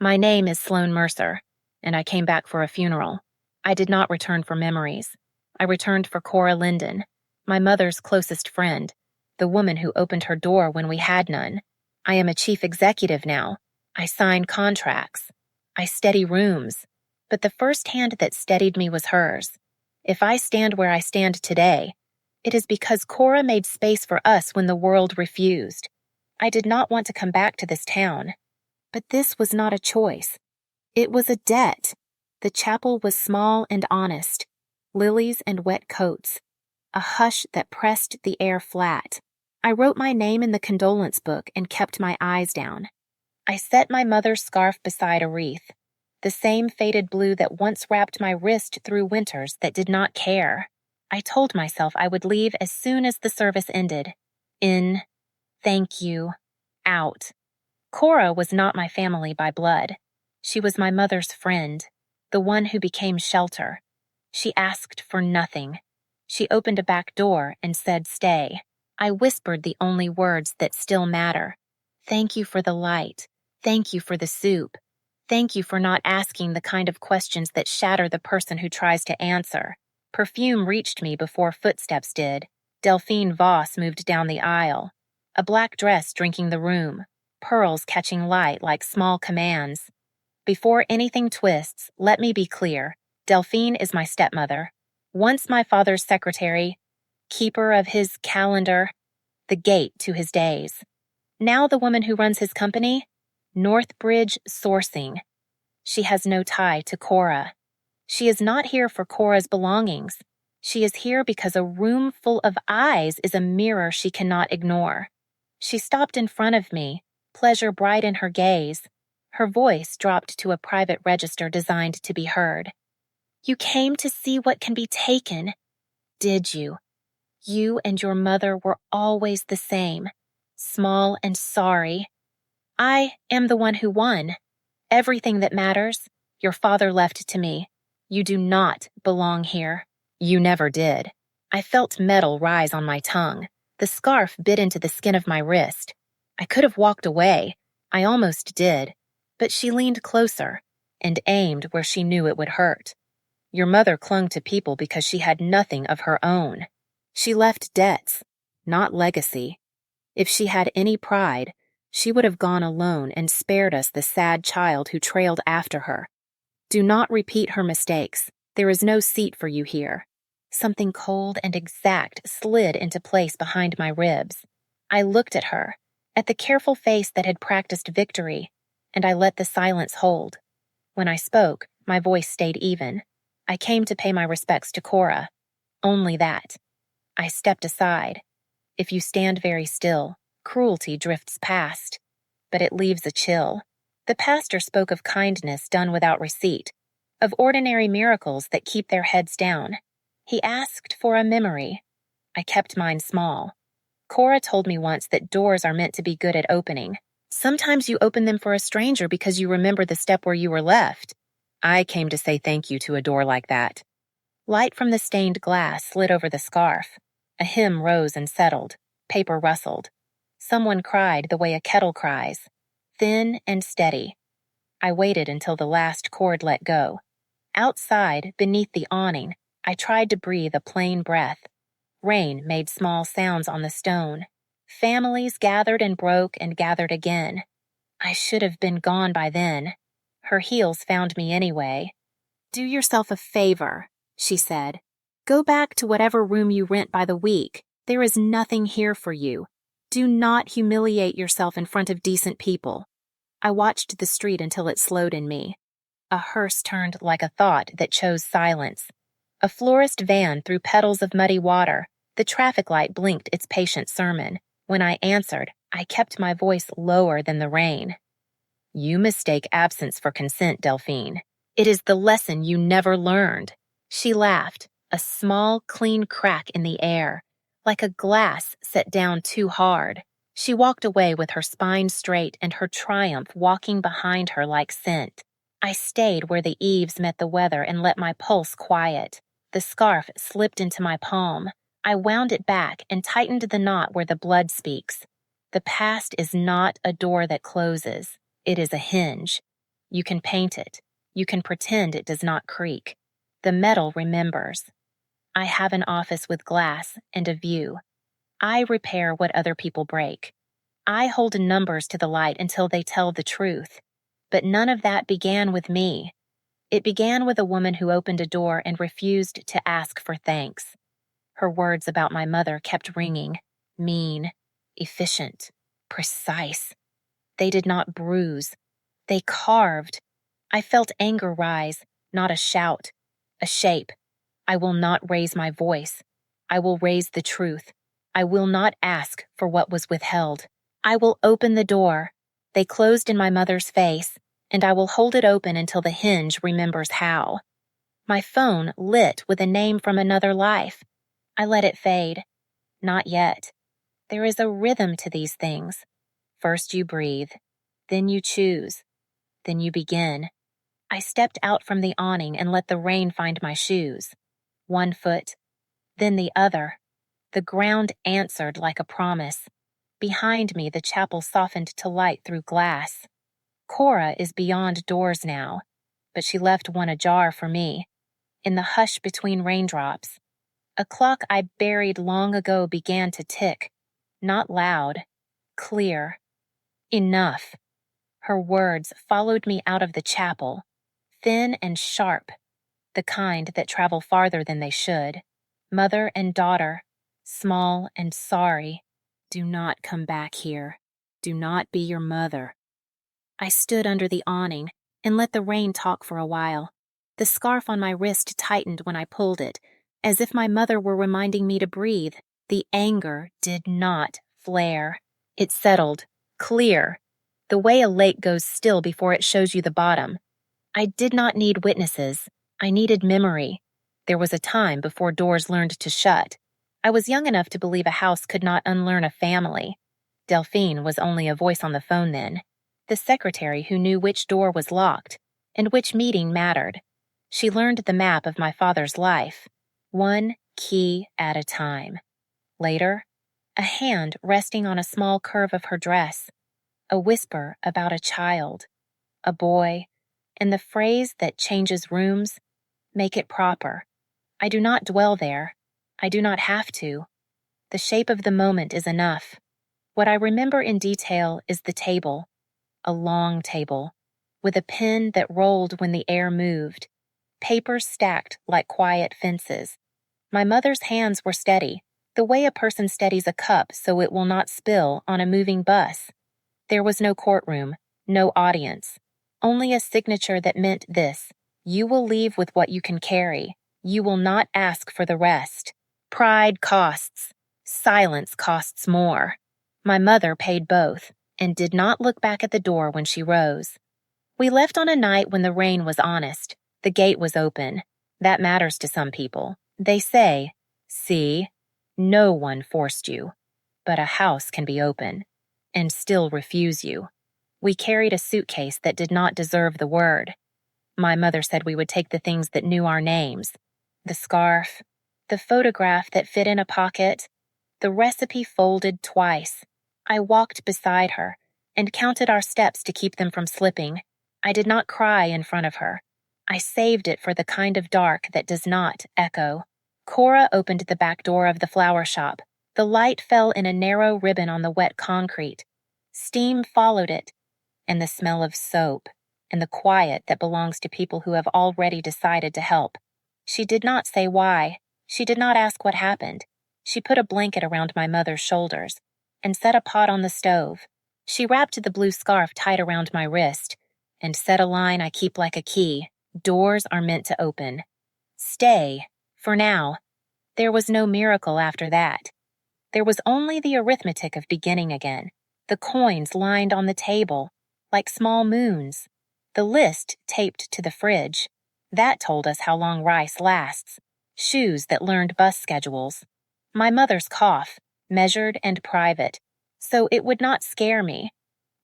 My name is Sloane Mercer, and I came back for a funeral. I did not return for memories. I returned for Cora Linden, my mother's closest friend, the woman who opened her door when we had none. I am a chief executive now. I sign contracts. I steady rooms. But the first hand that steadied me was hers. If I stand where I stand today, it is because Cora made space for us when the world refused. I did not want to come back to this town. But this was not a choice. It was a debt. The chapel was small and honest. Lilies and wet coats. A hush that pressed the air flat. I wrote my name in the condolence book and kept my eyes down. I set my mother's scarf beside a wreath, the same faded blue that once wrapped my wrist through winters that did not care. I told myself I would leave as soon as the service ended. In, thank you, out. Cora was not my family by blood. She was my mother's friend, the one who became shelter. She asked for nothing. She opened a back door and said, "Stay." I whispered the only words that still matter. Thank you for the light. Thank you for the soup. Thank you for not asking the kind of questions that shatter the person who tries to answer. Perfume reached me before footsteps did. Delphine Voss moved down the aisle. A black dress drinking the room. Pearls catching light like small commands. Before anything twists, let me be clear. Delphine is my stepmother. Once my father's secretary, keeper of his calendar, the gate to his days. Now the woman who runs his company, Northbridge Sourcing. She has no tie to Cora. She is not here for Cora's belongings. She is here because a room full of eyes is a mirror she cannot ignore. She stopped in front of me, pleasure bright in her gaze. Her voice dropped to a private register designed to be heard. You came to see what can be taken, did you? You and your mother were always the same, small and sorry. I am the one who won. Everything that matters, your father left to me. You do not belong here. You never did. I felt metal rise on my tongue. The scarf bit into the skin of my wrist. I could have walked away. I almost did. But she leaned closer and aimed where she knew it would hurt. Your mother clung to people because she had nothing of her own. She left debts, not legacy. If she had any pride, she would have gone alone and spared us the sad child who trailed after her. Do not repeat her mistakes. There is no seat for you here. Something cold and exact slid into place behind my ribs. I looked at her, at the careful face that had practiced victory, and I let the silence hold. When I spoke, my voice stayed even. I came to pay my respects to Cora. Only that. I stepped aside. If you stand very still, cruelty drifts past, but it leaves a chill. The pastor spoke of kindness done without receipt, of ordinary miracles that keep their heads down. He asked for a memory. I kept mine small. Cora told me once that doors are meant to be good at opening. Sometimes you open them for a stranger because you remember the step where you were left. I came to say thank you to a door like that. Light from the stained glass slid over the scarf. A hymn rose and settled. Paper rustled. Someone cried the way a kettle cries, thin and steady. I waited until the last chord let go. Outside, beneath the awning, I tried to breathe a plain breath. Rain made small sounds on the stone. Families gathered and broke and gathered again. I should have been gone by then. Her heels found me anyway. Do yourself a favor, she said. Go back to whatever room you rent by the week. There is nothing here for you. Do not humiliate yourself in front of decent people. I watched the street until it slowed in me. A hearse turned like a thought that chose silence. A florist van threw puddles of muddy water. The traffic light blinked its patient sermon. When I answered, I kept my voice lower than the rain. You mistake absence for consent, Delphine. It is the lesson you never learned. She laughed, a small, clean crack in the air, like a glass set down too hard. She walked away with her spine straight and her triumph walking behind her like scent. I stayed where the eaves met the weather and let my pulse quiet. The scarf slipped into my palm. I wound it back and tightened the knot where the blood speaks. The past is not a door that closes. It is a hinge. You can paint it. You can pretend it does not creak. The metal remembers. I have an office with glass and a view. I repair what other people break. I hold numbers to the light until they tell the truth. But none of that began with me. It began with a woman who opened a door and refused to ask for thanks. Her words about my mother kept ringing. Mean, efficient, precise. They did not bruise. They carved. I felt anger rise, not a shout, a shape. I will not raise my voice. I will raise the truth. I will not ask for what was withheld. I will open the door. They closed in my mother's face, and I will hold it open until the hinge remembers how. My phone lit with a name from another life. I let it fade. Not yet. There is a rhythm to these things. First you breathe, then you choose, then you begin. I stepped out from the awning and let the rain find my shoes. One foot, then the other. The ground answered like a promise. Behind me, the chapel softened to light through glass. Cora is beyond doors now, but she left one ajar for me. In the hush between raindrops, a clock I buried long ago began to tick. Not loud, clear. Enough. Her words followed me out of the chapel, thin and sharp, the kind that travel farther than they should. Mother and daughter, small and sorry. Do not come back here. Do not be your mother. I stood under the awning and let the rain talk for a while. The scarf on my wrist tightened when I pulled it, as if my mother were reminding me to breathe. The anger did not flare. It settled, clear, the way a lake goes still before it shows you the bottom. I did not need witnesses. I needed memory. There was a time before doors learned to shut. I was young enough to believe a house could not unlearn a family. Delphine was only a voice on the phone then, the secretary who knew which door was locked and which meeting mattered. She learned the map of my father's life, one key at a time. Later, a hand resting on a small curve of her dress, a whisper about a child, a boy, and the phrase that changes rooms, make it proper. I do not dwell there. I do not have to. The shape of the moment is enough. What I remember in detail is the table, a long table, with a pen that rolled when the air moved, papers stacked like quiet fences. My mother's hands were steady, the way a person steadies a cup so it will not spill on a moving bus. There was no courtroom, no audience, only a signature that meant this: you will leave with what you can carry. You will not ask for the rest. Pride costs. Silence costs more. My mother paid both and did not look back at the door when she rose. We left on a night when the rain was honest. The gate was open. That matters to some people. They say, see, no one forced you. But a house can be open and still refuse you. We carried a suitcase that did not deserve the word. My mother said we would take the things that knew our names. The scarf, the photograph that fit in a pocket, the recipe folded twice. I walked beside her and counted our steps to keep them from slipping. I did not cry in front of her. I saved it for the kind of dark that does not echo. Cora opened the back door of the flower shop. The light fell in a narrow ribbon on the wet concrete. Steam followed it, and the smell of soap, and the quiet that belongs to people who have already decided to help. She did not say why. She did not ask what happened. She put a blanket around my mother's shoulders and set a pot on the stove. She wrapped the blue scarf tight around my wrist and set a line I keep like a key. Doors are meant to open. Stay, for now. There was no miracle after that. There was only the arithmetic of beginning again. The coins lined on the table, like small moons. The list taped to the fridge. That told us how long rice lasts. Shoes that learned bus schedules. My mother's cough, measured and private, so it would not scare me.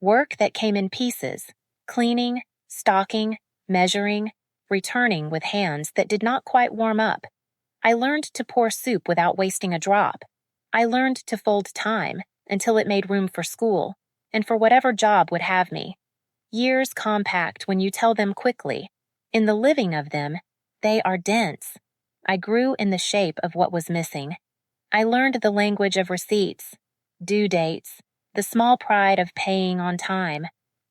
Work that came in pieces. Cleaning, stocking, measuring, returning with hands that did not quite warm up. I learned to pour soup without wasting a drop. I learned to fold time until it made room for school and for whatever job would have me. Years compact when you tell them quickly. In the living of them, they are dense. I grew in the shape of what was missing. I learned the language of receipts, due dates, the small pride of paying on time.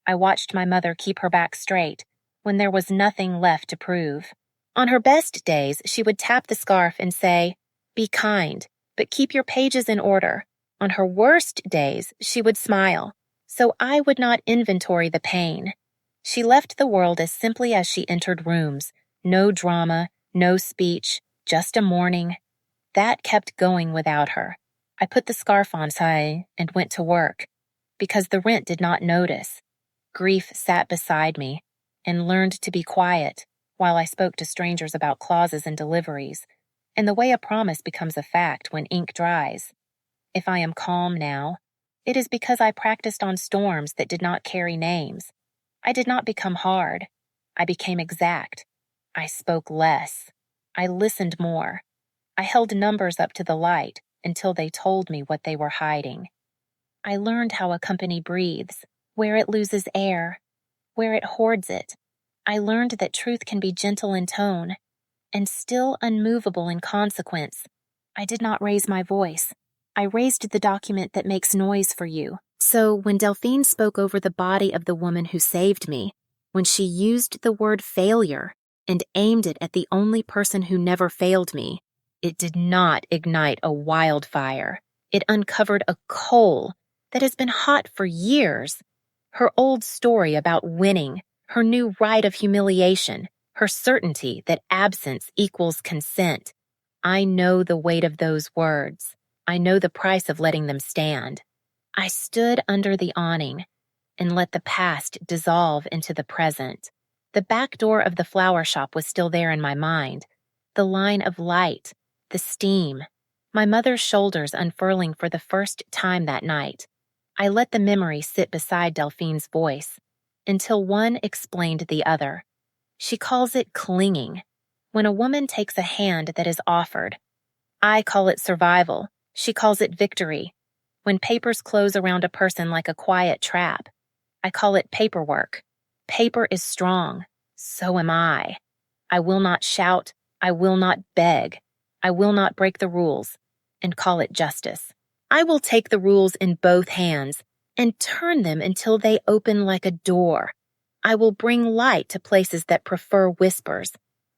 I watched my mother keep her back straight when there was nothing left to prove. On her best days, she would tap the scarf and say, "Be kind, but keep your pages in order." On her worst days, she would smile, so I would not inventory the pain. She left the world as simply as she entered rooms. No drama, no speech, just a mourning. That kept going without her. I put the scarf on and went to work. Because the rent did not notice. Grief sat beside me and learned to be quiet while I spoke to strangers about clauses and deliveries, and the way a promise becomes a fact when ink dries. If I am calm now, it is because I practiced on storms that did not carry names. I did not become hard. I became exact. I spoke less. I listened more. I held numbers up to the light until they told me what they were hiding. I learned how a company breathes, where it loses air, where it hoards it. I learned that truth can be gentle in tone and still unmovable in consequence. I did not raise my voice. I raised the document that makes noise for you. So when Delphine spoke over the body of the woman who saved me, when she used the word failure and aimed it at the only person who never failed me, it did not ignite a wildfire. It uncovered a coal that has been hot for years. Her old story about winning, her new rite of humiliation, her certainty that absence equals consent. I know the weight of those words. I know the price of letting them stand. I stood under the awning and let the past dissolve into the present. The back door of the flower shop was still there in my mind. The line of light, the steam, my mother's shoulders unfurling for the first time that night. I let the memory sit beside Delphine's voice until one explained the other. She calls it clinging. When a woman takes a hand that is offered, I call it survival. She calls it victory. When papers close around a person like a quiet trap, I call it paperwork. Paper is strong. So am I. I will not shout. I will not beg. I will not break the rules and call it justice. I will take the rules in both hands and turn them until they open like a door. I will bring light to places that prefer whispers.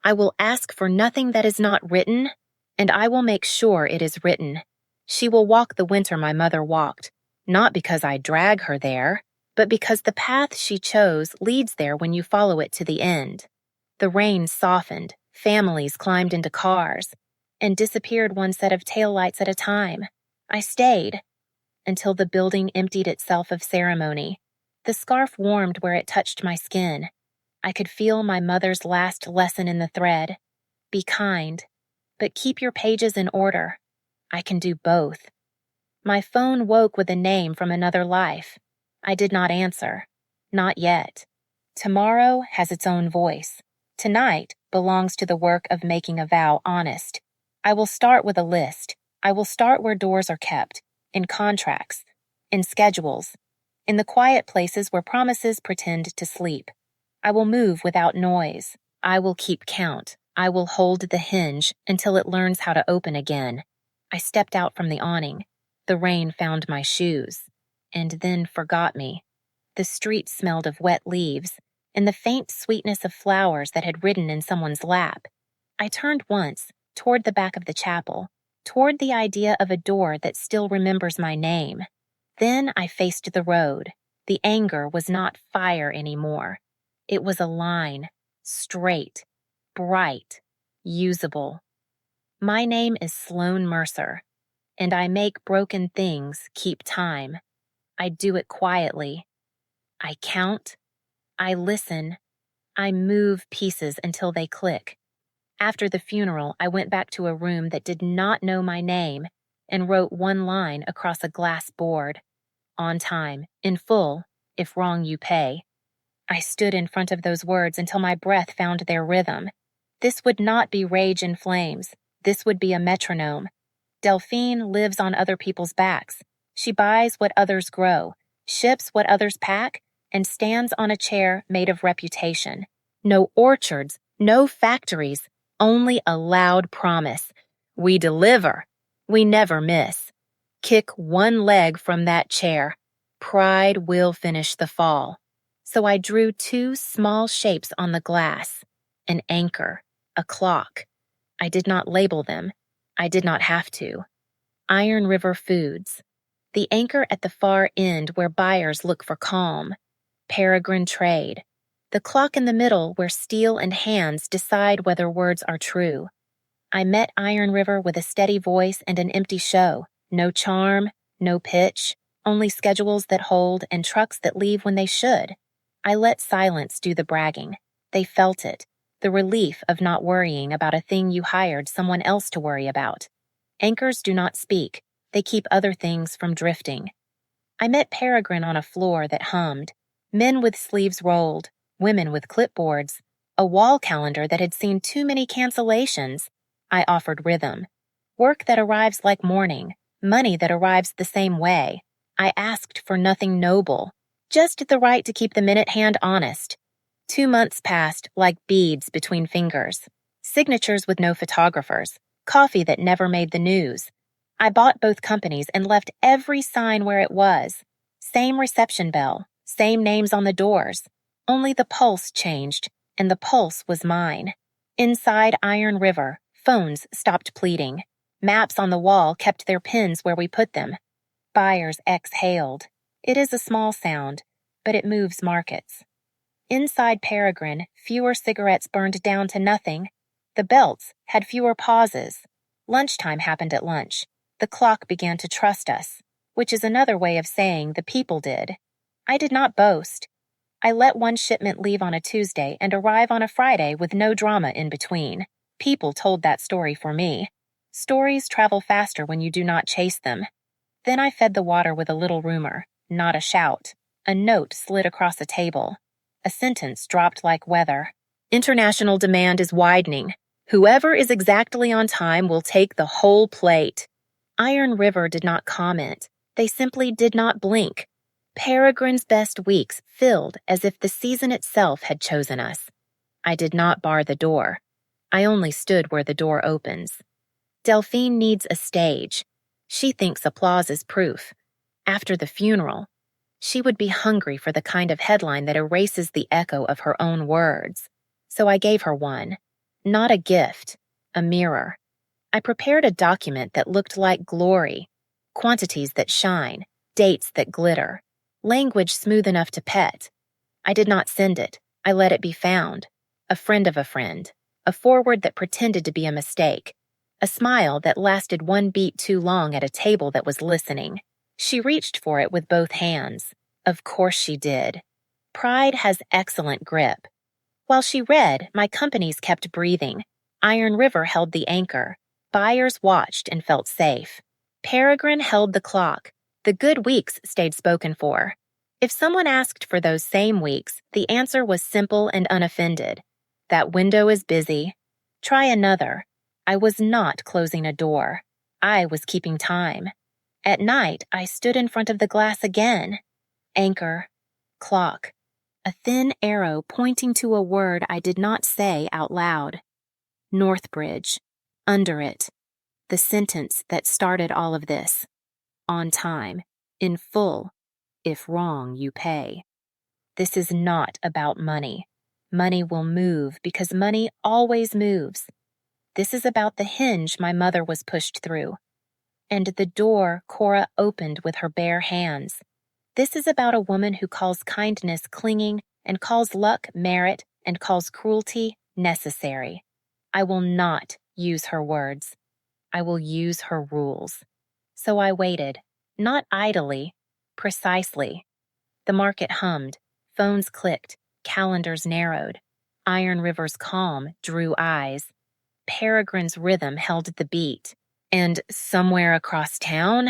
I will ask for nothing that is not written, and I will make sure it is written. She will walk the winter my mother walked, not because I drag her there, but because the path she chose leads there when you follow it to the end. The rain softened, families climbed into cars, and disappeared one set of taillights at a time. I stayed until the building emptied itself of ceremony. The scarf warmed where it touched my skin. I could feel my mother's last lesson in the thread. Be kind, but keep your pages in order. I can do both. My phone woke with a name from another life. I did not answer. Not yet. Tomorrow has its own voice. Tonight belongs to the work of making a vow honest. I will start with a list. I will start where doors are kept, in contracts, in schedules, in the quiet places where promises pretend to sleep. I will move without noise. I will keep count. I will hold the hinge until it learns how to open again. I stepped out from the awning. The rain found my shoes, and then forgot me. The street smelled of wet leaves and the faint sweetness of flowers that had ridden in someone's lap. I turned once, toward the back of the chapel, toward the idea of a door that still remembers my name. Then I faced the road. The anger was not fire anymore. It was a line, straight, bright, usable. My name is Sloane Mercer, and I make broken things keep time. I do it quietly. I count. I listen. I move pieces until they click. After the funeral, I went back to a room that did not know my name and wrote one line across a glass board. On time, in full, if wrong you pay. I stood in front of those words until my breath found their rhythm. This would not be rage and flames. This would be a metronome. Delphine lives on other people's backs. She buys what others grow, ships what others pack, and stands on a chair made of reputation. No orchards, no factories, only a loud promise. We deliver. We never miss. Kick one leg from that chair. Pride will finish the fall. So I drew two small shapes on the glass, an anchor, a clock. I did not label them. I did not have to. Iron River Foods. The anchor at the far end where buyers look for calm. Peregrine Trade. The clock in the middle where steel and hands decide whether words are true. I met Iron River with a steady voice and an empty show. No charm, no pitch, only schedules that hold and trucks that leave when they should. I let silence do the bragging. They felt it, the relief of not worrying about a thing you hired someone else to worry about. Anchors do not speak. They keep other things from drifting. I met Peregrine on a floor that hummed. Men with sleeves rolled, women with clipboards, a wall calendar that had seen too many cancellations. I offered rhythm. Work that arrives like morning, money that arrives the same way. I asked for nothing noble, just the right to keep the minute hand honest. 2 months passed like beads between fingers. Signatures with no photographers, coffee that never made the news. I bought both companies and left every sign where it was. Same reception bell, same names on the doors. Only the pulse changed, and the pulse was mine. Inside Iron River, phones stopped pleading. Maps on the wall kept their pins where we put them. Buyers exhaled. It is a small sound, but it moves markets. Inside Peregrine, fewer cigarettes burned down to nothing. The belts had fewer pauses. Lunchtime happened at lunch. The clock began to trust us, which is another way of saying the people did. I did not boast. I let one shipment leave on a Tuesday and arrive on a Friday with no drama in between. People told that story for me. Stories travel faster when you do not chase them. Then I fed the water with a little rumor, not a shout. A note slid across a table. A sentence dropped like weather. International demand is widening. Whoever is exactly on time will take the whole plate. Iron River did not comment. They simply did not blink. Peregrine's best weeks filled as if the season itself had chosen us. I did not bar the door. I only stood where the door opens. Delphine needs a stage. She thinks applause is proof. After the funeral, she would be hungry for the kind of headline that erases the echo of her own words. So I gave her one. Not a gift, a mirror. I prepared a document that looked like glory. Quantities that shine, dates that glitter, language smooth enough to pet. I did not send it. I let it be found. A friend of a friend. A forward that pretended to be a mistake. A smile that lasted one beat too long at a table that was listening. She reached for it with both hands. Of course she did. Pride has excellent grip. While she read, my companies kept breathing. Iron River held the anchor. Buyers watched and felt safe. Peregrine held the clock. The good weeks stayed spoken for. If someone asked for those same weeks, the answer was simple and unoffended. That window is busy. Try another. I was not closing a door. I was keeping time. At night, I stood in front of the glass again. Anchor. Clock. A thin arrow pointing to a word I did not say out loud. Northbridge. Under it. The sentence that started all of this. On time. In full. If wrong, you pay. This is not about money. Money will move because money always moves. This is about the hinge my mother was pushed through. And the door Cora opened with her bare hands. This is about a woman who calls kindness clinging and calls luck merit and calls cruelty necessary. I will not use her words. I will use her rules. So I waited, not idly, precisely. The market hummed, phones clicked, calendars narrowed. Iron River's calm drew eyes. Peregrine's rhythm held the beat. And somewhere across town,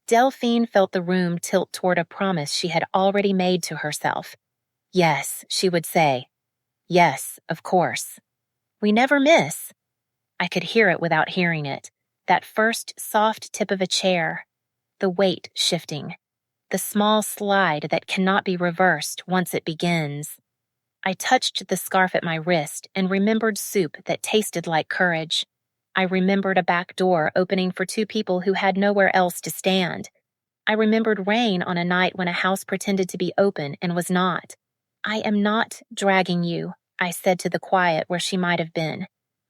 Delphine felt the room tilt toward a promise she had already made to herself. Yes, she would say. Yes, of course. We never miss. I could hear it without hearing it. That first soft tip of a chair. The weight shifting. the small slide that cannot be reversed once it begins. I touched the scarf at my wrist and remembered soup that tasted like courage. I remembered a back door opening for two people who had nowhere else to stand. I remembered rain on a night when a house pretended to be open and was not. I am not dragging you, I said to the quiet where she might have been.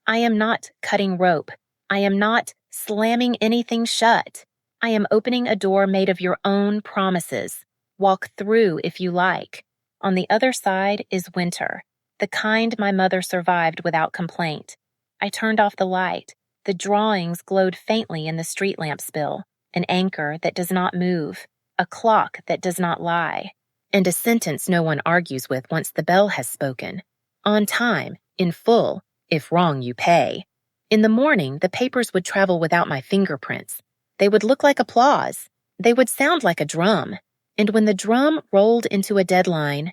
I am not cutting rope. I am not slamming anything shut. I am opening a door made of your own promises. Walk through if you like. On the other side is winter, the kind my mother survived without complaint. I turned off the light. The drawings glowed faintly in the street lamp spill. An anchor that does not move, a clock that does not lie, and a sentence no one argues with once the bell has spoken. On time, in full, if wrong you pay. In the morning, the papers would travel without my fingerprints. They would look like applause. They would sound like a drum. And when the drum rolled into a deadline,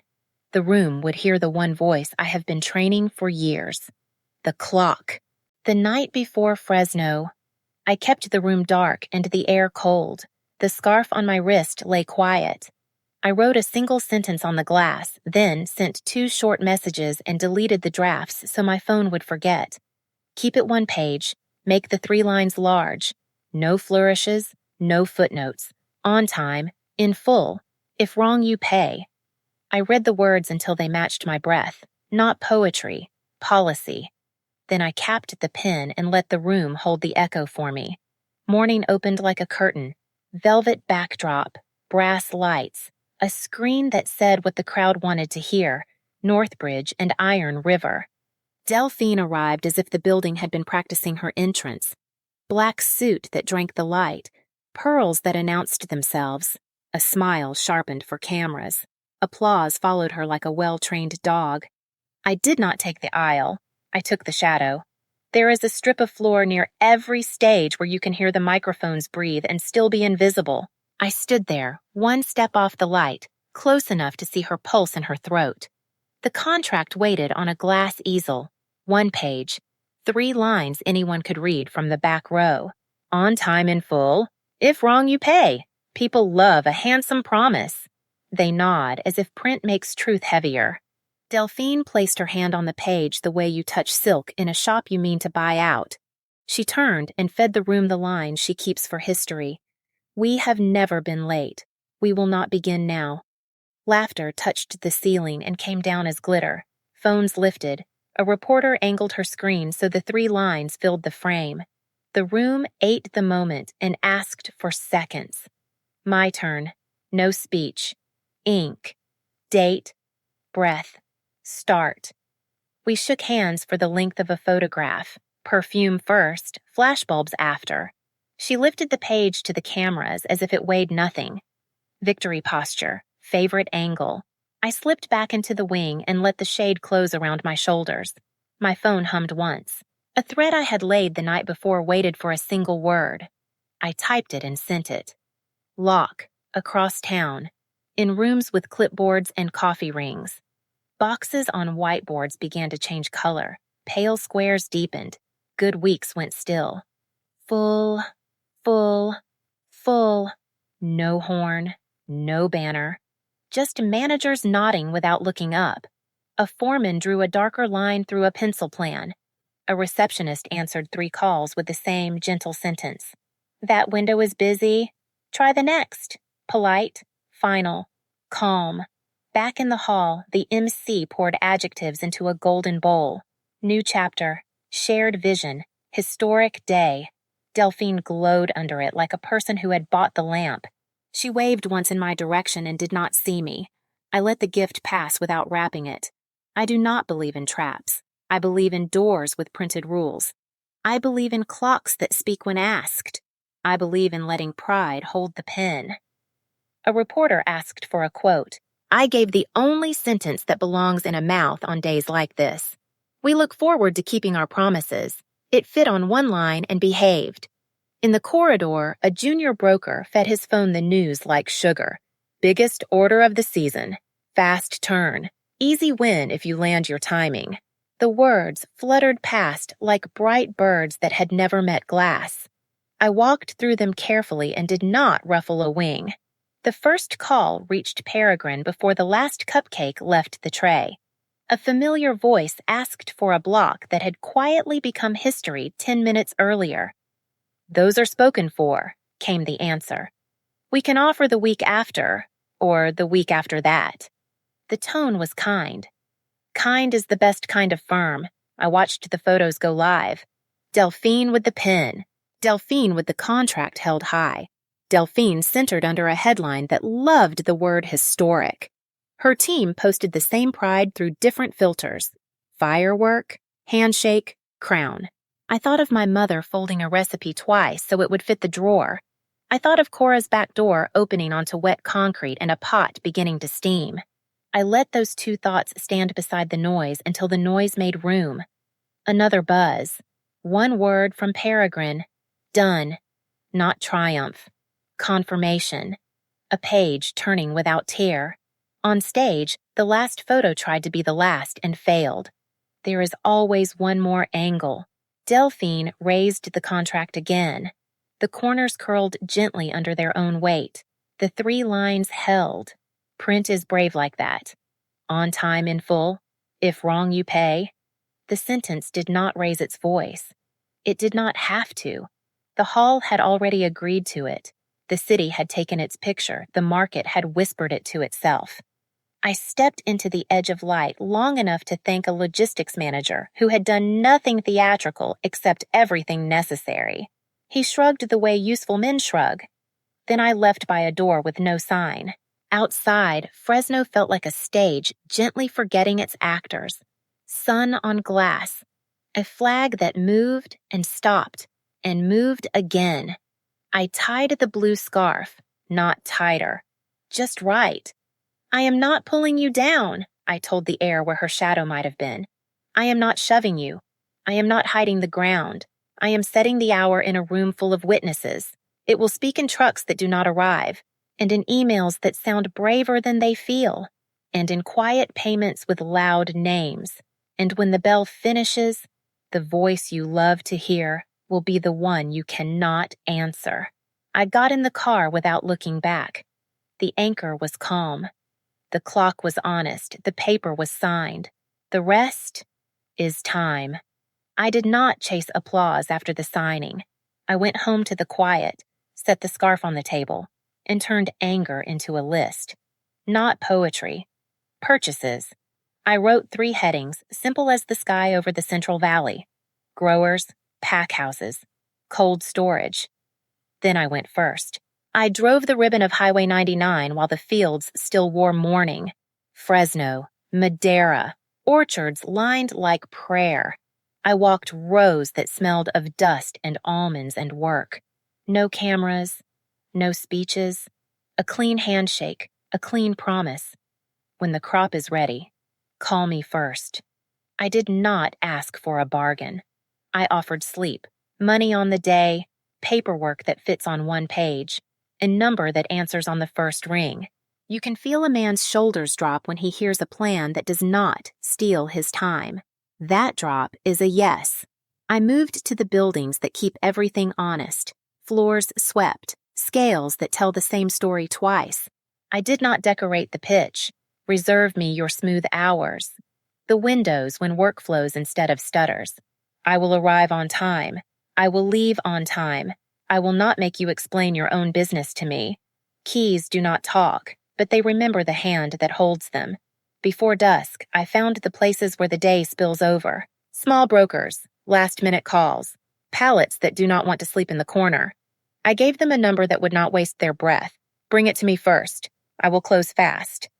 the room would hear the one voice I have been training for years. The clock. The night before Fresno, I kept the room dark and the air cold. The scarf on my wrist lay quiet. I wrote a single sentence on the glass, then sent 2 short messages and deleted the drafts so my phone would forget. Keep it 1 page. Make the 3 lines large. No flourishes, no footnotes. On time, in full. If wrong, you pay. I read the words until they matched my breath. Not poetry, policy. Then I capped the pen and let the room hold the echo for me. Morning opened like a curtain. Velvet backdrop, brass lights, a screen that said what the crowd wanted to hear, Northbridge and Iron River. Delphine arrived as if the building had been practicing her entrance. Black suit that drank the light, pearls that announced themselves, a smile sharpened for cameras. Applause followed her like a well-trained dog. I did not take the aisle. I took the shadow. There is a strip of floor near every stage where you can hear the microphones breathe and still be invisible. I stood there, 1 step off the light, close enough to see her pulse in her throat. The contract waited on a glass easel. 1 page. 3 lines anyone could read from the back row. On time in full. If wrong, you pay. People love a handsome promise. They nod as if print makes truth heavier. Delphine placed her hand on the page the way you touch silk in a shop you mean to buy out. She turned and fed the room the line she keeps for history. We have never been late. We will not begin now. Laughter touched the ceiling and came down as glitter. Phones lifted. A reporter angled her screen so the 3 lines filled the frame. The room ate the moment and asked for seconds. My turn. No speech. Ink. Date. Breath. Start. We shook hands for the length of a photograph. Perfume first, flashbulbs after. She lifted the page to the cameras as if it weighed nothing. Victory posture, favorite angle. I slipped back into the wing and let the shade close around my shoulders. My phone hummed once. A thread I had laid the night before waited for a single word. I typed it and sent it. Lock, across town, in rooms with clipboards and coffee rings. Boxes on whiteboards began to change color. Pale squares deepened. Good weeks went still. Full, full, full. No horn, no banner. Just managers nodding without looking up. A foreman drew a darker line through a pencil plan. A receptionist answered 3 calls with the same gentle sentence. That window is busy. Try the next. Polite, final, calm. Back in the hall, the MC poured adjectives into a golden bowl. New chapter, shared vision, historic day. Delphine glowed under it like a person who had bought the lamp. She waved once in my direction and did not see me. I let the gift pass without wrapping it. I do not believe in traps. I believe in doors with printed rules. I believe in clocks that speak when asked. I believe in letting pride hold the pen. A reporter asked for a quote. I gave the only sentence that belongs in a mouth on days like this. We look forward to keeping our promises. It fit on 1 line and behaved. In the corridor, a junior broker fed his phone the news like sugar. Biggest order of the season. Fast turn. Easy win if you land your timing. The words fluttered past like bright birds that had never met glass. I walked through them carefully and did not ruffle a wing. The first call reached Peregrine before the last cupcake left the tray. A familiar voice asked for a block that had quietly become history 10 minutes earlier. "Those are spoken for," came the answer. "We can offer the week after, or the week after that." The tone was kind. Kind is the best kind of firm. I watched the photos go live. Delphine with the pen. Delphine with the contract held high. Delphine centered under a headline that loved the word historic. Her team posted the same pride through different filters. Firework, handshake, crown. I thought of my mother folding a recipe twice so it would fit the drawer. I thought of Cora's back door opening onto wet concrete and a pot beginning to steam. I let those two thoughts stand beside the noise until the noise made room. Another buzz. One word from Peregrine. Done. Not triumph. Confirmation. A page turning without tear. On stage, the last photo tried to be the last and failed. There is always one more angle. Delphine raised the contract again. The corners curled gently under their own weight. The 3 lines held. Print is brave like that. On time in full. If wrong, you pay. The sentence did not raise its voice. It did not have to. The hall had already agreed to it. The city had taken its picture. The market had whispered it to itself. I stepped into the edge of light long enough to thank a logistics manager who had done nothing theatrical except everything necessary. He shrugged the way useful men shrug. Then I left by a door with no sign. Outside, Fresno felt like a stage gently forgetting its actors. Sun on glass. A flag that moved and stopped and moved again. I tied the blue scarf, not tighter. Just right. "I am not pulling you down," I told the air where her shadow might have been. "I am not shoving you. I am not hiding the ground. I am setting the hour in a room full of witnesses. It will speak in trucks that do not arrive, and in emails that sound braver than they feel, and in quiet payments with loud names. And when the bell finishes, the voice you love to hear will be the one you cannot answer." I got in the car without looking back. The anchor was calm. The clock was honest. The paper was signed. The rest is time. I did not chase applause after the signing. I went home to the quiet, set the scarf on the table, and turned anger into a list. Not poetry. Purchases. I wrote 3 headings, simple as the sky over the Central Valley. Growers, pack houses, cold storage. Then I went first. I drove the ribbon of Highway 99 while the fields still wore mourning. Fresno, Madera, orchards lined like prayer. I walked rows that smelled of dust and almonds and work. No cameras, no speeches, a clean handshake, a clean promise. When the crop is ready, call me first. I did not ask for a bargain. I offered sleep, money on the day, paperwork that fits on one page, a number that answers on the first ring. You can feel a man's shoulders drop when he hears a plan that does not steal his time. That drop is a yes. I moved to the buildings that keep everything honest, floors swept, scales that tell the same story twice. I did not decorate the pitch. Reserve me your smooth hours. The windows when work flows instead of stutters. I will arrive on time. I will leave on time. I will not make you explain your own business to me. Keys do not talk, but they remember the hand that holds them. Before dusk, I found the places where the day spills over. Small brokers, last-minute calls, pallets that do not want to sleep in the corner. I gave them a number that would not waste their breath. Bring it to me first. I will close fast.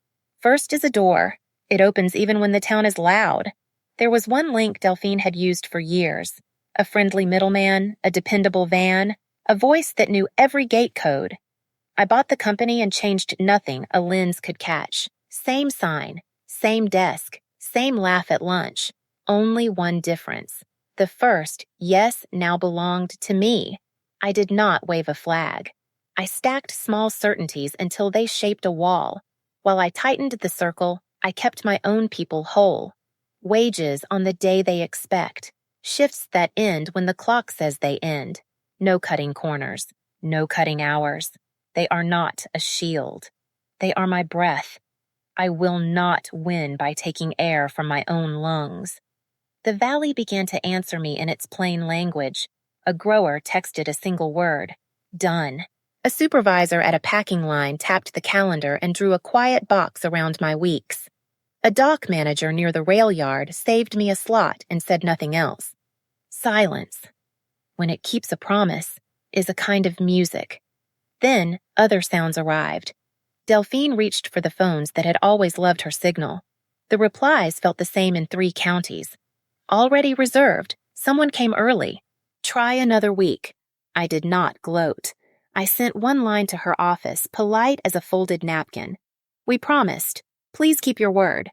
First is a door. It opens even when the town is loud. There was one link Delphine had used for years. A friendly middleman, a dependable van, a voice that knew every gate code. I bought the company and changed nothing a lens could catch. Same sign, same desk, same laugh at lunch. Only one difference. The first yes now belonged to me. I did not wave a flag. I stacked small certainties until they shaped a wall. While I tightened the circle, I kept my own people whole. Wages on the day they expect. Shifts that end when the clock says they end. No cutting corners. No cutting hours. They are not a shield. They are my breath. I will not win by taking air from my own lungs. The valley began to answer me in its plain language. A grower texted a single word: done. A supervisor at a packing line tapped the calendar and drew a quiet box around my weeks. A dock manager near the rail yard saved me a slot and said nothing else. Silence, when it keeps a promise, is a kind of music. Then other sounds arrived. Delphine reached for the phones that had always loved her signal. The replies felt the same in 3 counties. Already reserved. Someone came early. Try another week. I did not gloat. I sent one line to her office, polite as a folded napkin. We promised. Please keep your word.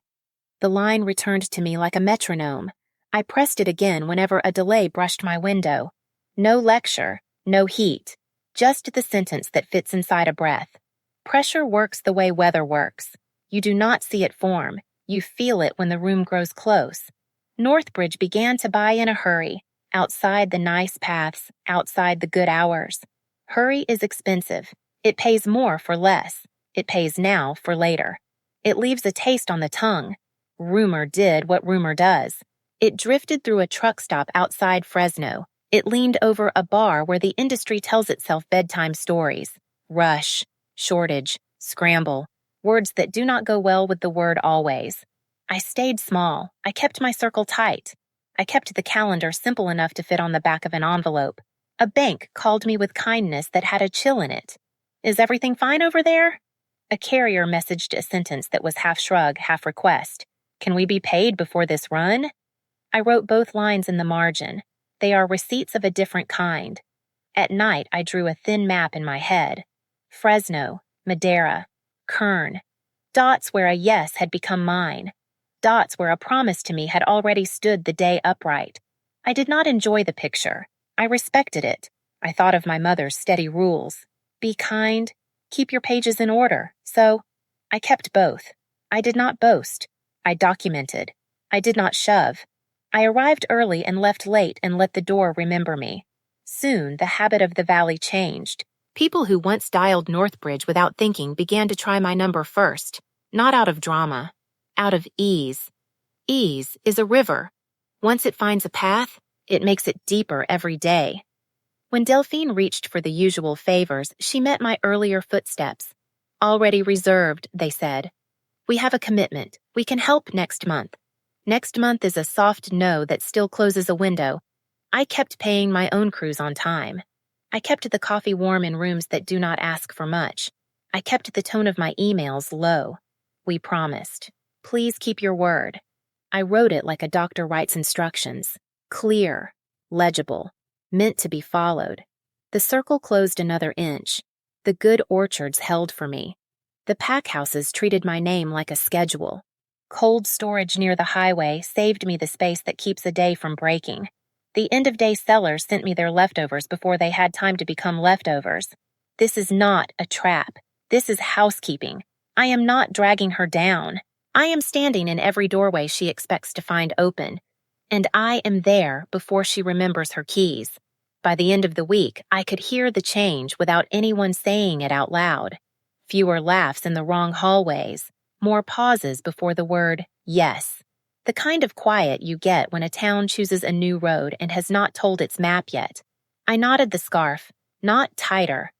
The line returned to me like a metronome. I pressed it again whenever a delay brushed my window. No lecture, no heat, just the sentence that fits inside a breath. Pressure works the way weather works. You do not see it form. You feel it when the room grows close. Northbridge began to buy in a hurry, outside the nice paths, outside the good hours. Hurry is expensive. It pays more for less. It pays now for later. It leaves a taste on the tongue. Rumor did what rumor does. It drifted through a truck stop outside Fresno. It leaned over a bar where the industry tells itself bedtime stories. Rush, shortage, scramble, words that do not go well with the word always. I stayed small. I kept my circle tight. I kept the calendar simple enough to fit on the back of an envelope. A bank called me with kindness that had a chill in it. Is everything fine over there? A carrier messaged a sentence that was half shrug, half request. Can we be paid before this run? I wrote both lines in the margin. They are receipts of a different kind. At night, I drew a thin map in my head. Fresno, Madera, Kern. Dots where a yes had become mine. Dots where a promise to me had already stood the day upright. I did not enjoy the picture. I respected it. I thought of my mother's steady rules. Be kind. Keep your pages in order. So, I kept both. I did not boast. I documented. I did not shove. I arrived early and left late and let the door remember me. Soon, the habit of the valley changed. People who once dialed Northbridge without thinking began to try my number first, not out of drama, out of ease. Ease is a river. Once it finds a path, it makes it deeper every day. When Delphine reached for the usual favors, she met my earlier footsteps. Already reserved, they said. We have a commitment. We can help next month. Next month is a soft no that still closes a window. I kept paying my own cruise on time. I kept the coffee warm in rooms that do not ask for much. I kept the tone of my emails low. We promised. Please keep your word. I wrote it like a doctor writes instructions. Clear, legible, meant to be followed. The circle closed another inch. The good orchards held for me. The pack houses treated my name like a schedule. Cold storage near the highway saved me the space that keeps a day from breaking. The end-of-day sellers sent me their leftovers before they had time to become leftovers. This is not a trap. This is housekeeping. I am not dragging her down. I am standing in every doorway she expects to find open. And I am there before she remembers her keys. By the end of the week, I could hear the change without anyone saying it out loud. Fewer laughs in the wrong hallways. More pauses before the word yes. The kind of quiet you get when a town chooses a new road and has not told its map yet. I knotted the scarf, not tighter,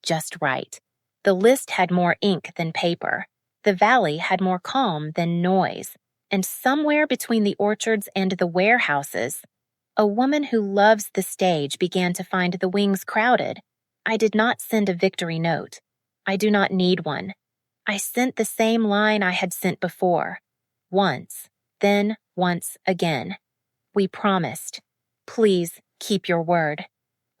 just right. The list had more ink than paper. The valley had more calm than noise. And somewhere between the orchards and the warehouses, a woman who loves the stage began to find the wings crowded. I did not send a victory note. I do not need one. I sent the same line I had sent before. Once, then once again. We promised. Please keep your word.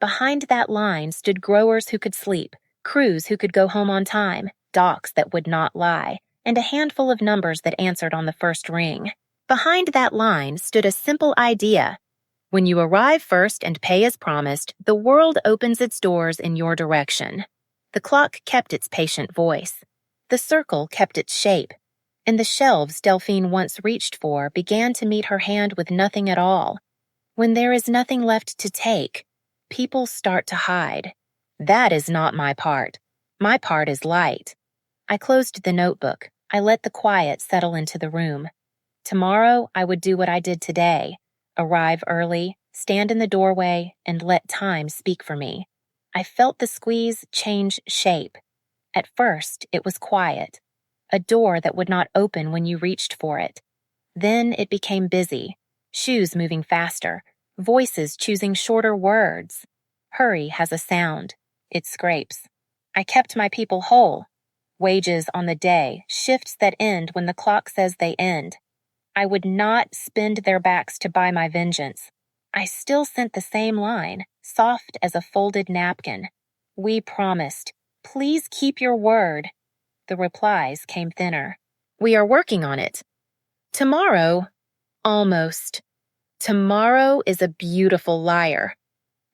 Behind that line stood growers who could sleep, crews who could go home on time, docks that would not lie, and a handful of numbers that answered on the first ring. Behind that line stood a simple idea. When you arrive first and pay as promised, the world opens its doors in your direction. The clock kept its patient voice. The circle kept its shape. And the shelves Delphine once reached for began to meet her hand with nothing at all. When there is nothing left to take, people start to hide. That is not my part. My part is light. I closed the notebook. I let the quiet settle into the room. Tomorrow, I would do what I did today. Arrive early, stand in the doorway, and let time speak for me. I felt the squeeze change shape. At first, it was quiet. A door that would not open when you reached for it. Then it became busy. Shoes moving faster. Voices choosing shorter words. Hurry has a sound. It scrapes. I kept my people whole. Wages on the day, shifts that end when the clock says they end. I would not spend their backs to buy my vengeance. I still sent the same line, soft as a folded napkin. We promised. Please keep your word. The replies came thinner. We are working on it. Tomorrow, almost. Tomorrow is a beautiful liar.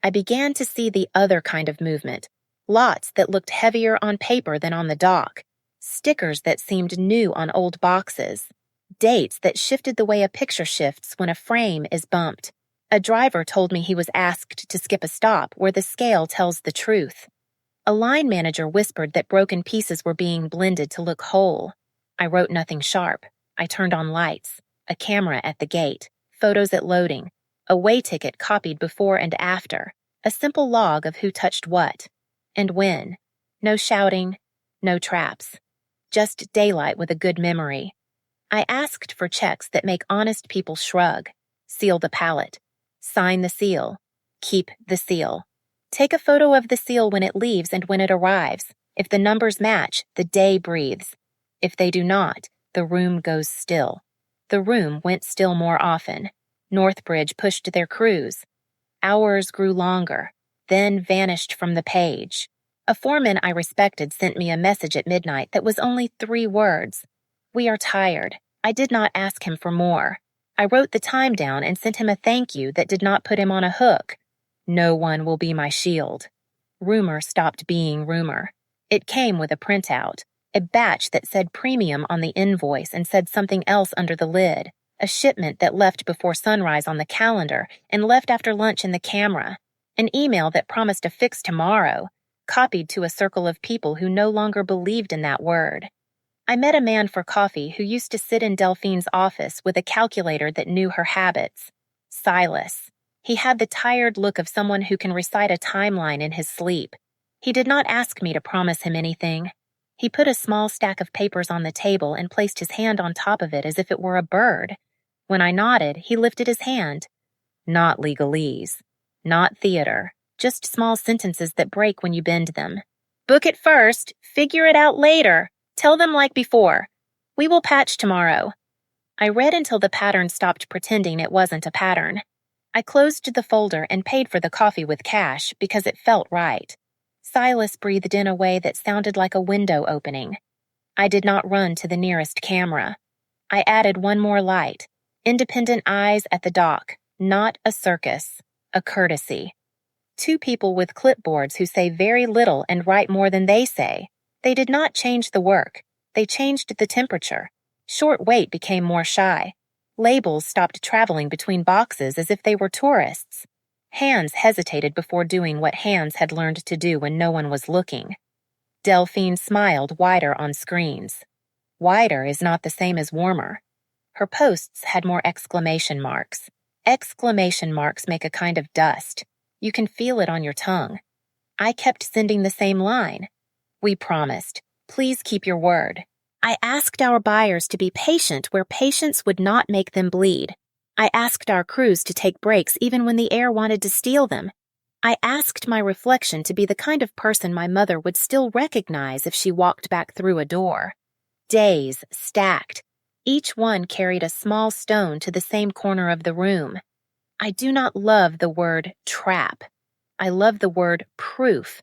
I began to see the other kind of movement. Lots that looked heavier on paper than on the dock. Stickers that seemed new on old boxes. Dates that shifted the way a picture shifts when a frame is bumped. A driver told me he was asked to skip a stop where the scale tells the truth. A line manager whispered that broken pieces were being blended to look whole. I wrote nothing sharp. I turned on lights, a camera at the gate, photos at loading, a way ticket copied before and after, a simple log of who touched what, and when. No shouting, no traps. Just daylight with a good memory. I asked for checks that make honest people shrug. Seal the pallet. Sign the seal. Keep the seal. Take a photo of the seal when it leaves and when it arrives. If the numbers match, the day breathes. If they do not, the room goes still. The room went still more often. Northbridge pushed their crews. Hours grew longer, then vanished from the page. A foreman I respected sent me a message at midnight that was only 3 words. We are tired. I did not ask him for more. I wrote the time down and sent him a thank you that did not put him on a hook. No one will be my shield. Rumor stopped being rumor. It came with a printout, a batch that said premium on the invoice and said something else under the lid, a shipment that left before sunrise on the calendar and left after lunch in the camera, an email that promised a fix tomorrow, copied to a circle of people who no longer believed in that word. I met a man for coffee who used to sit in Delphine's office with a calculator that knew her habits. Silas. He had the tired look of someone who can recite a timeline in his sleep. He did not ask me to promise him anything. He put a small stack of papers on the table and placed his hand on top of it as if it were a bird. When I nodded, he lifted his hand. Not legalese. Not theater. Just small sentences that break when you bend them. Book it first. Figure it out later. Tell them like before. We will patch tomorrow. I read until the pattern stopped pretending it wasn't a pattern. I closed the folder and paid for the coffee with cash because it felt right. Silas breathed in a way that sounded like a window opening. I did not run to the nearest camera. I added one more light. Independent eyes at the dock, not a circus, a courtesy. 2 people with clipboards who say very little and write more than they say. They did not change the work. They changed the temperature. Short wait became more shy. Labels stopped traveling between boxes as if they were tourists. Hands hesitated before doing what hands had learned to do when no one was looking. Delphine smiled wider on screens. Wider is not the same as warmer. Her posts had more exclamation marks. Exclamation marks make a kind of dust. You can feel it on your tongue. I kept sending the same line. We promised. Please keep your word. I asked our buyers to be patient where patience would not make them bleed. I asked our crews to take breaks even when the air wanted to steal them. I asked my reflection to be the kind of person my mother would still recognize if she walked back through a door. Days stacked. Each one carried a small stone to the same corner of the room. I do not love the word trap. I love the word proof.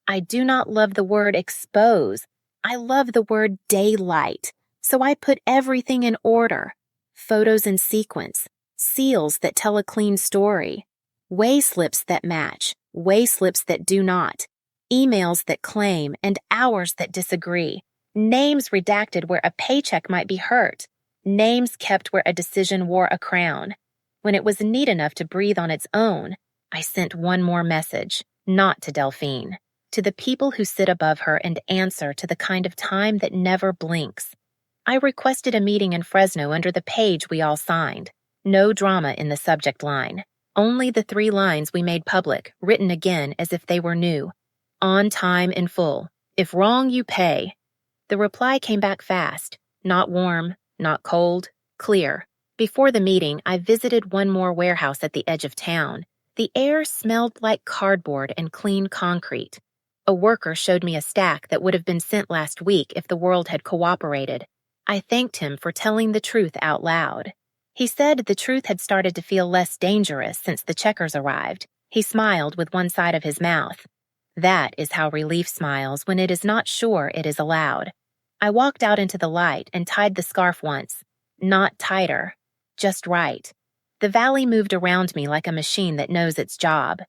I do not love the word expose. I love the word daylight. So I put everything in order. Photos in sequence. Seals that tell a clean story. Way slips that match. Way slips that do not. Emails that claim and hours that disagree. Names redacted where a paycheck might be hurt. Names kept where a decision wore a crown. When it was neat enough to breathe on its own, I sent one more message, not to Delphine. to the people who sit above her and answer to the kind of time that never blinks. I requested a meeting in Fresno under the page we all signed. No drama in the subject line. Only the 3 lines we made public, written again as if they were new. On time in full. If wrong, you pay. The reply came back fast. Not warm, not cold, clear. Before the meeting, I visited one more warehouse at the edge of town. The air smelled like cardboard and clean concrete. A worker showed me a stack that would have been sent last week if the world had cooperated. I thanked him for telling the truth out loud. He said the truth had started to feel less dangerous since the checkers arrived. He smiled with one side of his mouth. That is how relief smiles when it is not sure it is allowed. I walked out into the light and tied the scarf once. Not tighter, just right. The valley moved around me like a machine that knows its job.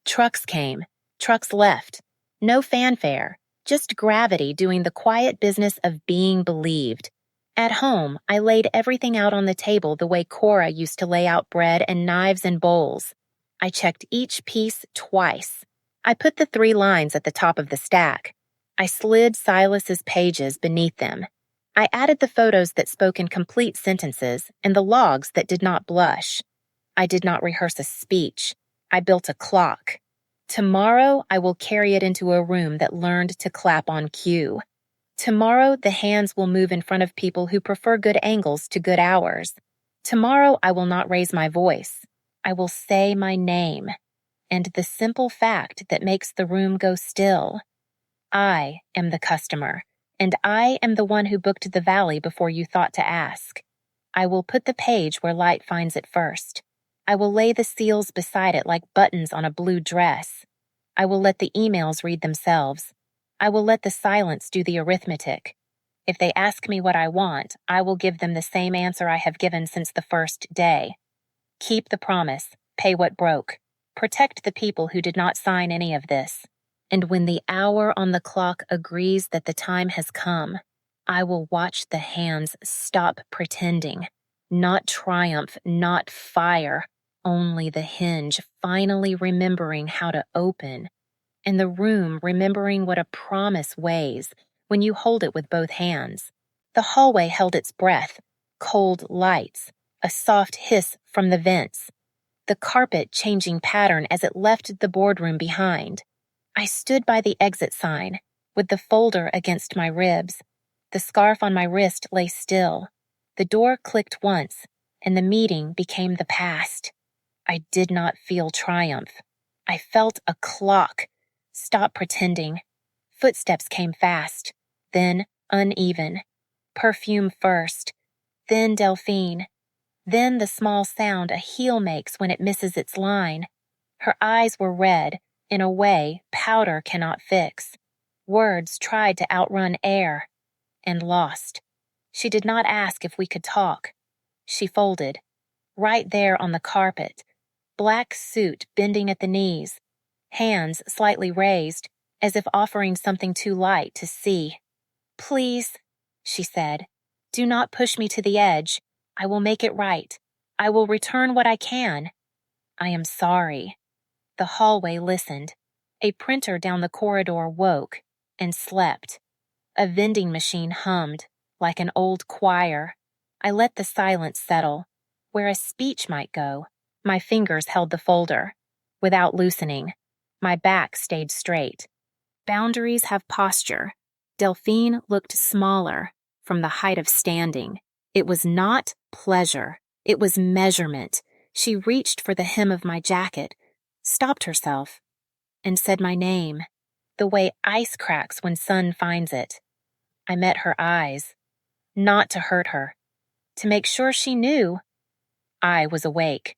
Trucks came, trucks left. No fanfare, just gravity doing the quiet business of being believed. At home, I laid everything out on the table the way Cora used to lay out bread and knives and bowls. I checked each piece twice. I put the 3 lines at the top of the stack. I slid Silas's pages beneath them. I added the photos that spoke in complete sentences and the logs that did not blush. I did not rehearse a speech. I built a clock. Tomorrow, I will carry it into a room that learned to clap on cue. Tomorrow, the hands will move in front of people who prefer good angles to good hours. Tomorrow, I will not raise my voice. I will say my name. And the simple fact that makes the room go still. I am the customer, and I am the one who booked the valley before you thought to ask. I will put the page where light finds it first. I will lay the seals beside it like buttons on a blue dress. I will let the emails read themselves. I will let the silence do the arithmetic. If they ask me what I want, I will give them the same answer I have given since the first day. Keep the promise, pay what broke. Protect the people who did not sign any of this. And when the hour on the clock agrees that the time has come, I will watch the hands stop pretending. Not triumph, not fire, only the hinge finally remembering how to open. And the room remembering what a promise weighs when you hold it with both hands. The hallway held its breath, cold lights, a soft hiss from the vents. The carpet changing pattern as it left the boardroom behind. I stood by the exit sign, with the folder against my ribs. The scarf on my wrist lay still. The door clicked once, and the meeting became the past. I did not feel triumph. I felt a clock. Stop pretending. Footsteps came fast, then uneven. Perfume first, then Delphine. Then the small sound a heel makes when it misses its line. Her eyes were red, in a way powder cannot fix. Words tried to outrun air, and lost. She did not ask if we could talk. She folded, right there on the carpet, black suit bending at the knees, hands slightly raised, as if offering something too light to see. "Please," she said, "do not push me to the edge. I will make it right. I will return what I can. I am sorry." The hallway listened. A printer down the corridor woke and slept. A vending machine hummed like an old choir. I let the silence settle, where a speech might go. My fingers held the folder, without loosening. My back stayed straight. Boundaries have posture. Delphine looked smaller from the height of standing. It was not pleasure. It was measurement. She reached for the hem of my jacket, stopped herself, and said my name, the way ice cracks when sun finds it. I met her eyes, not to hurt her, to make sure she knew. I was awake.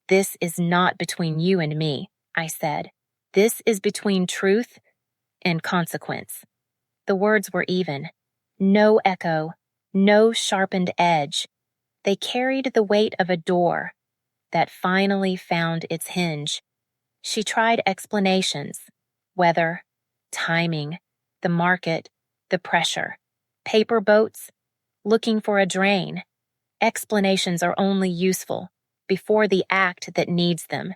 "This is not between you and me," I said. "This is between truth and consequence." The words were even. No echo, no sharpened edge. They carried the weight of a door that finally found its hinge. She tried explanations: weather, timing, the market, the pressure, paper boats, looking for a drain. Explanations are only useful before the act that needs them.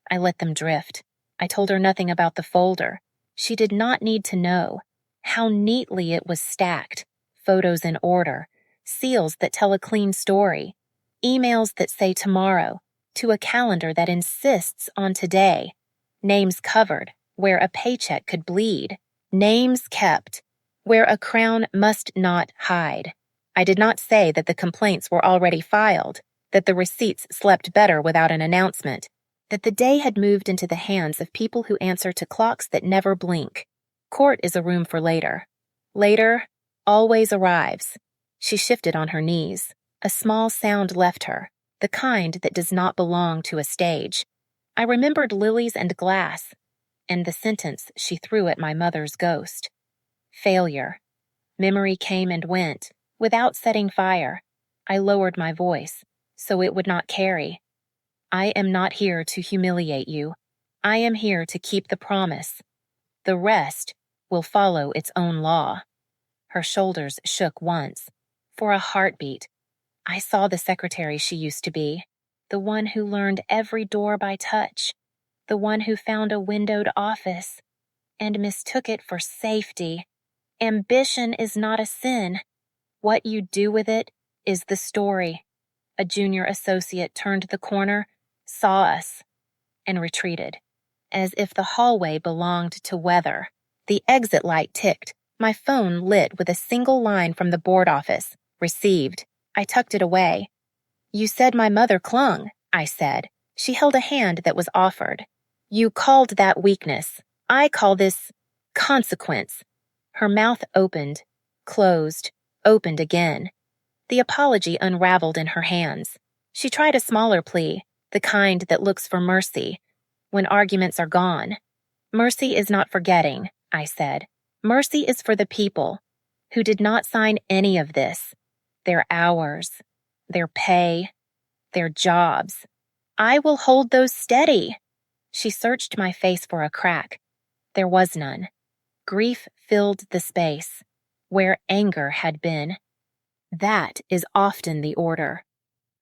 I let them drift. I told her nothing about the folder, She did not need to know how neatly it was stacked, photos in order, seals that tell a clean story, emails that say tomorrow, to a calendar that insists on today, names covered where a paycheck could bleed, names kept where a crown must not hide. I did not say that the complaints were already filed, that the receipts slept better without an announcement, that the day had moved into the hands of people who answer to clocks that never blink. Court is a room for later. Later always arrives. She shifted on her knees. A small sound left her, the kind that does not belong to a stage. I remembered lilies and glass, and the sentence she threw at my mother's ghost. Failure. Memory came and went, without setting fire. I lowered my voice, so it would not carry. I am not here to humiliate you. I am here to keep the promise. The rest will follow its own law. Her shoulders shook once. For a heartbeat, I saw the secretary she used to be, the one who learned every door by touch, the one who found a windowed office and mistook it for safety. Ambition is not a sin. What you do with it is the story. A junior associate turned the corner, saw us, and retreated, as if the hallway belonged to weather. The exit light ticked. My phone lit with a single line from the board office. Received. I tucked it away. You said my mother clung, I said. She held a hand that was offered. You called that weakness. I call this consequence. Her mouth opened, closed, opened again. The apology unraveled in her hands. She tried a smaller plea, the kind that looks for mercy when arguments are gone. Mercy is not forgetting, I said. Mercy is for the people who did not sign any of this. Their hours, their pay, their jobs. I will hold those steady. She searched my face for a crack. There was none. Grief filled the space where anger had been. That is often the order.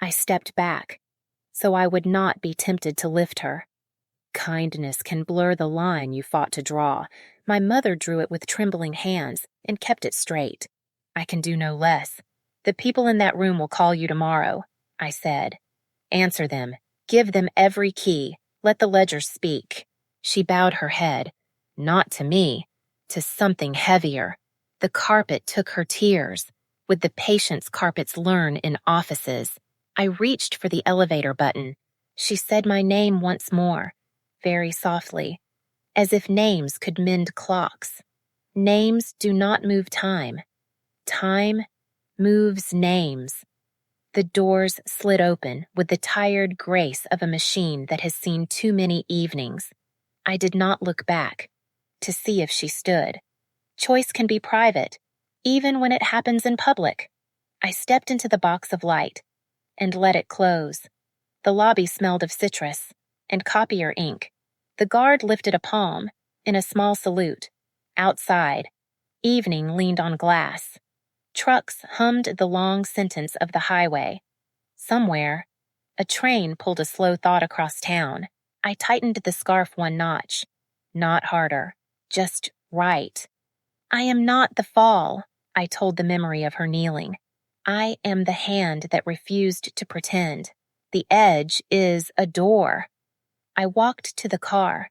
I stepped back, so I would not be tempted to lift her. Kindness can blur the line you fought to draw. My mother drew it with trembling hands and kept it straight. I can do no less. The people in that room will call you tomorrow, I said. Answer them. Give them every key. Let the ledgers speak. She bowed her head. Not to me, to something heavier. The carpet took her tears, with the patience carpets learn in offices. I reached for the elevator button. She said my name once more, very softly, as if names could mend clocks. Names do not move time. Time moves names. The doors slid open with the tired grace of a machine that has seen too many evenings. I did not look back to see if she stood. Choice can be private, even when it happens in public. I stepped into the box of light and let it close. The lobby smelled of citrus and copier ink. The guard lifted a palm in a small salute. Outside, evening leaned on glass. Trucks hummed the long sentence of the highway. Somewhere, a train pulled a slow thought across town. I tightened the scarf one notch. Not harder, just right. I am not the fall, I told the memory of her kneeling. I am the hand that refused to pretend. The edge is a door. I walked to the car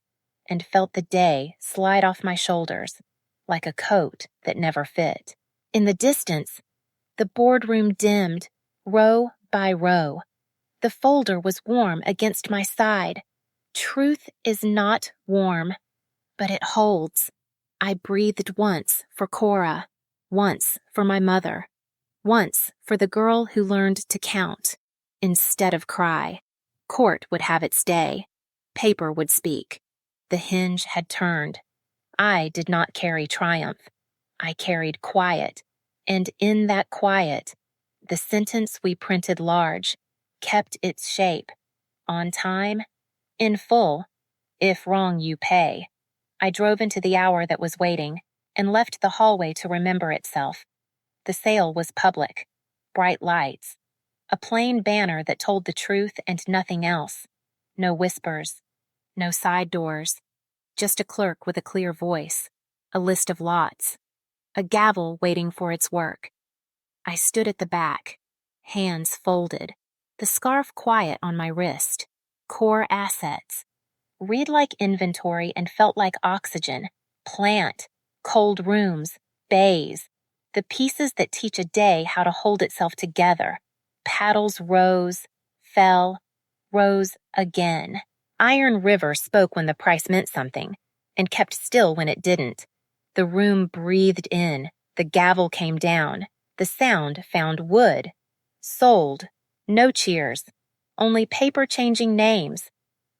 and felt the day slide off my shoulders like a coat that never fit. In the distance, the boardroom dimmed, row by row. The folder was warm against my side. Truth is not warm, but it holds. I breathed once for Cora, once for my mother, once for the girl who learned to count instead of cry. Court would have its day. Paper would speak. The hinge had turned. I did not carry triumph. I carried quiet, and in that quiet, the sentence we printed large kept its shape. On time, in full, if wrong you pay. I drove into the hour that was waiting and left the hallway to remember itself. The sale was public. Bright lights. A plain banner that told the truth and nothing else. No whispers. No side doors. just a clerk with a clear voice, a list of lots, a gavel waiting for its work. I stood at the back, hands folded, the scarf quiet on my wrist. Core assets. Read like inventory and felt like oxygen. Plant, cold rooms, bays. The pieces that teach a day how to hold itself together. Paddles rose, fell, rose again. Iron River spoke when the price meant something, and kept still when it didn't. The room breathed in, the gavel came down, the sound found wood. Sold. No cheers. Only paper changing names.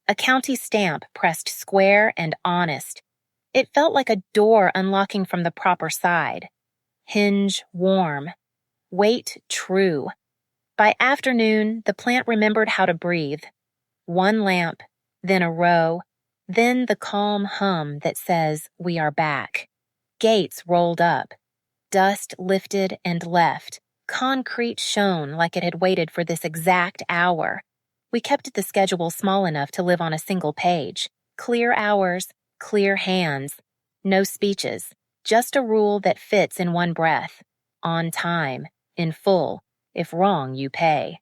A county stamp pressed square and honest. It felt like a door unlocking from the proper side. Hinge warm. Weight true. By afternoon, the plant remembered how to breathe. One lamp, then a row, then the calm hum that says, "We are back." Gates rolled up. Dust lifted and left. Concrete shone like it had waited for this exact hour. We kept the schedule small enough to live on a single page. Clear hours, clear hands. No speeches, just a rule that fits in one breath. On time, in full. If wrong, you pay.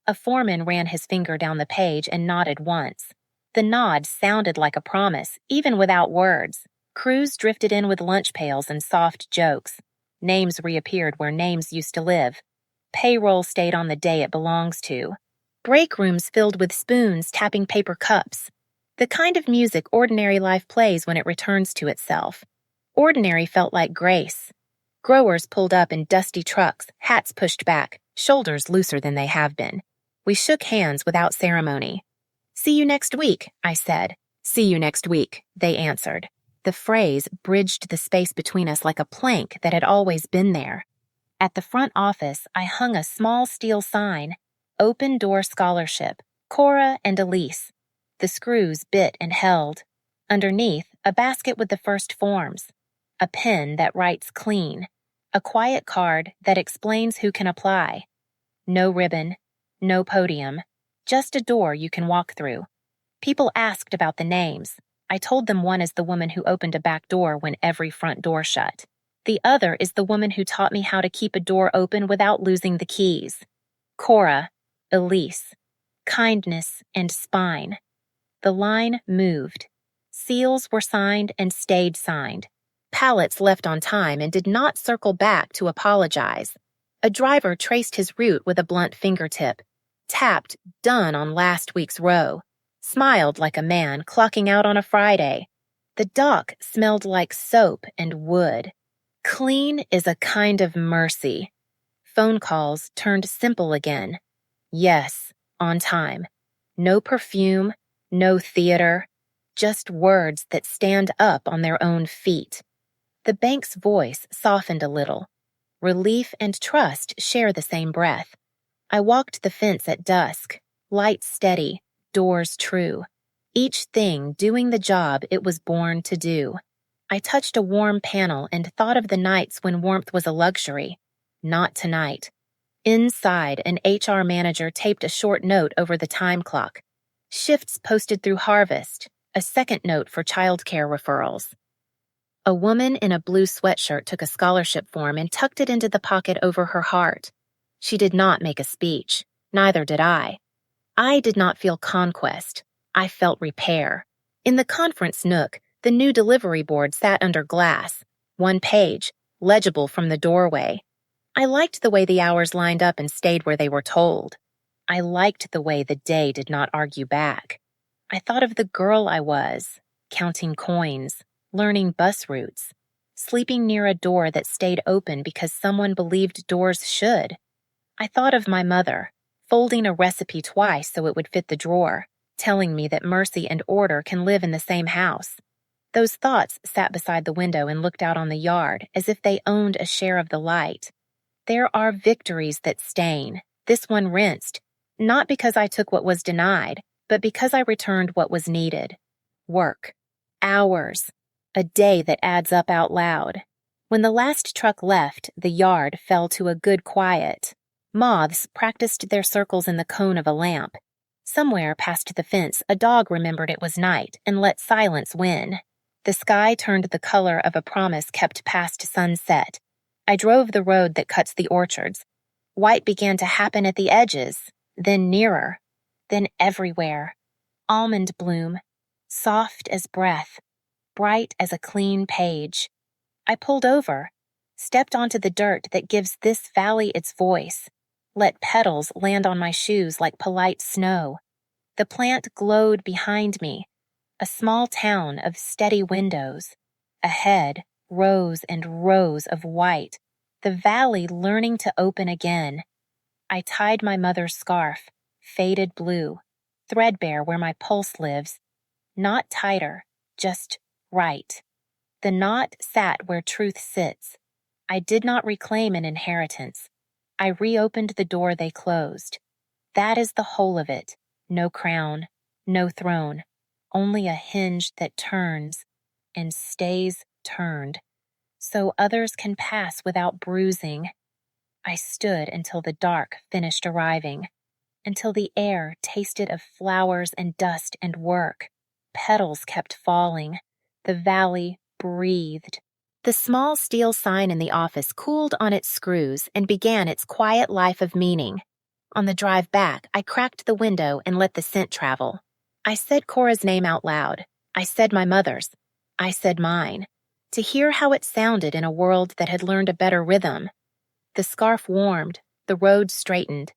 A foreman ran his finger down the page and nodded once. The nod sounded like a promise, even without words. Crews drifted in with lunch pails and soft jokes. Names reappeared where names used to live. Payroll stayed on the day it belongs to. Break rooms filled with spoons tapping paper cups. The kind of music ordinary life plays when it returns to itself. Ordinary felt like grace. Growers pulled up in dusty trucks, hats pushed back, shoulders looser than they have been. We shook hands without ceremony. "See you next week," I said. "See you next week," they answered. The phrase bridged the space between us like a plank that had always been there. At the front office, I hung a small steel sign, "Open Door Scholarship, Cora and Elise." The screws bit and held. Underneath, a basket with the first forms. A pen that writes clean. A quiet card that explains who can apply. No ribbon, no podium, just a door you can walk through. People asked about the names. I told them one is the woman who opened a back door when every front door shut. The other is the woman who taught me how to keep a door open without losing the keys. Cora, Elise, kindness and spine. The line moved. Seals were signed and stayed signed. Pallets left on time and did not circle back to apologize. A driver traced his route with a blunt fingertip, tapped "done" on last week's row, smiled like a man clocking out on a Friday. The dock smelled like soap and wood. Clean is a kind of mercy. Phone calls turned simple again. Yes, on time. No perfume, no theater, just words that stand up on their own feet. The bank's voice softened a little. Relief and trust share the same breath. I walked the fence at dusk, lights steady, doors true. Each thing doing the job it was born to do. I touched a warm panel and thought of the nights when warmth was a luxury. Not tonight. Inside, an HR manager taped a short note over the time clock. Shifts posted through Harvest, a second note for childcare referrals. A woman in a blue sweatshirt took a scholarship form and tucked it into the pocket over her heart. She did not make a speech. Neither did I. I did not feel conquest. I felt repair. In the conference nook, the new delivery board sat under glass. One page, legible from the doorway. I liked the way the hours lined up and stayed where they were told. I liked the way the day did not argue back. I thought of the girl I was, counting coins, learning bus routes, sleeping near a door that stayed open because someone believed doors should. I thought of my mother, folding a recipe twice so it would fit the drawer, telling me that mercy and order can live in the same house. Those thoughts sat beside the window and looked out on the yard as if they owned a share of the light. There are victories that stain. This one rinsed, not because I took what was denied, but because I returned what was needed. Work. Hours. A day that adds up out loud. When the last truck left, the yard fell to a good quiet. Moths practiced their circles in the cone of a lamp. Somewhere past the fence, a dog remembered it was night and let silence win. The sky turned the color of a promise kept past sunset. I drove the road that cuts the orchards. White began to happen at the edges, then nearer, then everywhere. Almond bloom, soft as breath, bright as a clean page. I pulled over, stepped onto the dirt that gives this valley its voice, let petals land on my shoes like polite snow. The plant glowed behind me, a small town of steady windows. Ahead, rows and rows of white, the valley learning to open again. I tied my mother's scarf, faded blue, threadbare where my pulse lives. Not tighter, just right. The knot sat where truth sits. I did not reclaim an inheritance. I reopened the door they closed. That is the whole of it. No crown, no throne, only a hinge that turns and stays turned, so others can pass without bruising. I stood until the dark finished arriving, until the air tasted of flowers and dust and work. Petals kept falling. The valley breathed. The small steel sign in the office cooled on its screws and began its quiet life of meaning. On the drive back, I cracked the window and let the scent travel. I said Cora's name out loud. I said my mother's. I said mine. To hear how it sounded in a world that had learned a better rhythm. The scarf warmed. The road straightened.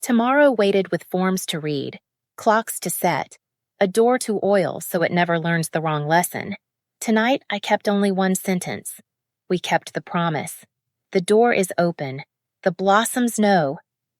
Tomorrow waited with forms to read, clocks to set, a door to oil so it never learns the wrong lesson. Tonight, I kept only one sentence. We kept the promise. The door is open. The blossoms know.